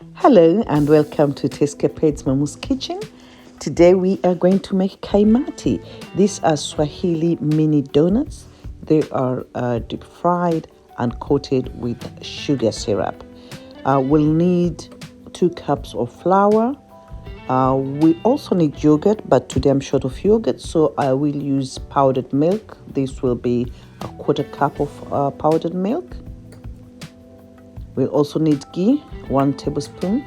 Hello and welcome to Tescapede's Mamu's Kitchen. Today we are going to make kaimati. These are Swahili mini donuts. They are deep fried and coated with sugar syrup. We'll need 2 cups of flour. We also need yogurt, but today I'm short of yogurt, so I will use powdered milk. This will be a 1/4 cup of powdered milk. We'll also need ghee, 1 tablespoon,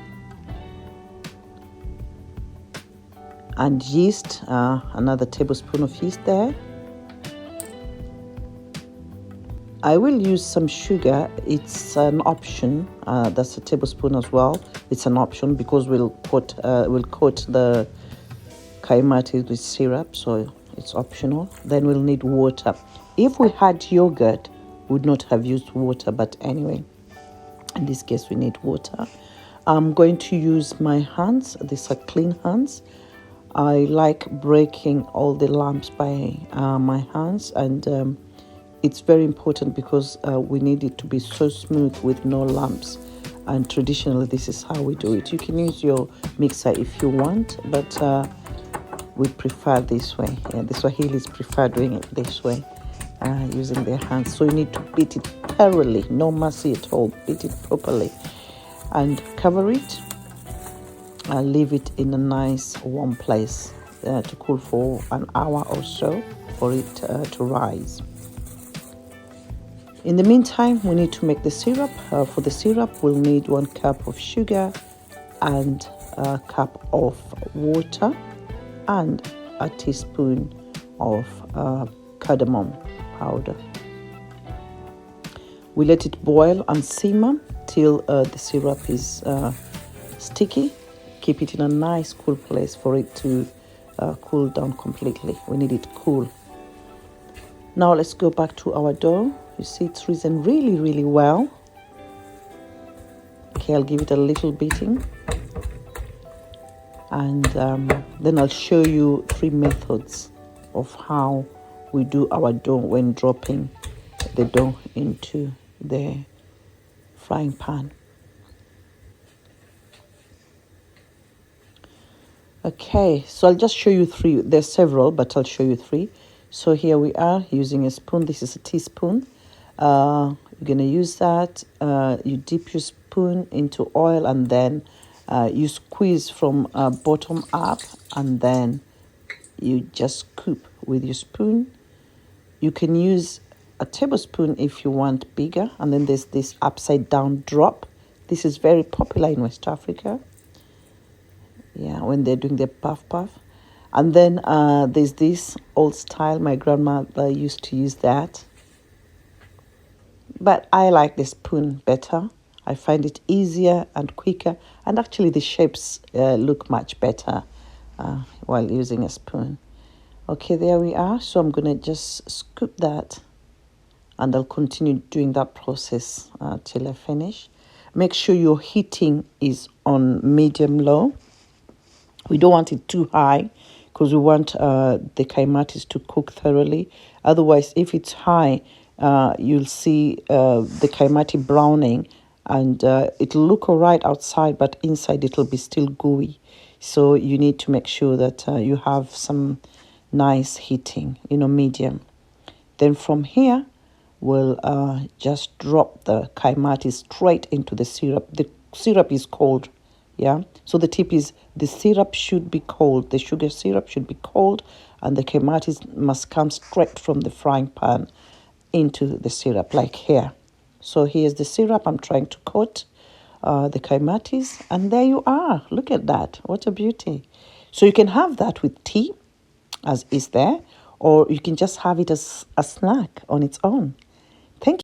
and yeast, another tablespoon of yeast there. I will use some sugar. It's an option. That's a tablespoon as well. It's an option because we'll coat the kaimati with syrup, so it's optional. Then we'll need water. If we had yogurt, we would not have used water, but anyway, in this case we need water. I'm going to use my hands. These are clean hands. I like breaking all the lumps by my hands, and it's very important because we need it to be so smooth with no lumps, and traditionally this is how we do it. You can use your mixer if you want, but we prefer this way. The Swahilis prefer doing it this way, using their hands. So you need to beat it thoroughly, no mercy at all. Beat it properly and cover it. Leave it in a nice warm place to cool for an hour or so for it to rise. In the meantime, we need to make the syrup. For the syrup, we'll need 1 cup of sugar and a cup of water and a teaspoon of cardamom powder. We let it boil and simmer till the syrup is sticky. Keep it in a nice cool place for it to cool down completely. We need it cool. Now let's go back to our dough. You see it's risen really, really well. Okay, I'll give it a little beating. And then I'll show you 3 methods of how we do our dough when dropping the dough into the frying pan. Okay, so I'll just show you 3. There's several, but I'll show you 3. So here we are using a spoon. This is a teaspoon. You're going to use that. You dip your spoon into oil, and then you squeeze from bottom up, and then you just scoop with your spoon. You can use a tablespoon if you want bigger, and then there's this upside down drop. This is very popular in West Africa. Yeah, when they're doing their puff. And then there's this old style. My grandmother used to use that. But I like the spoon better. I find it easier and quicker. And actually the shapes look much better while using a spoon. Okay, there we are. So I'm going to just scoop that. And I'll continue doing that process till I finish. Make sure your heating is on medium-low. We don't want it too high because we want the kaimatis to cook thoroughly. Otherwise, if it's high, you'll see the kaimati browning, and it'll look all right outside, but inside it'll be still gooey. So you need to make sure that you have some nice heating, medium. Then from here, we'll just drop the kaimati straight into the syrup. The syrup is cold. Yeah, so the tip is the syrup should be cold. The sugar syrup should be cold, and the kaimatis must come straight from the frying pan into the syrup, like here. So here's the syrup. I'm trying to coat the kaimatis, and there you are. Look at that. What a beauty. So you can have that with tea, as is there, or you can just have it as a snack on its own.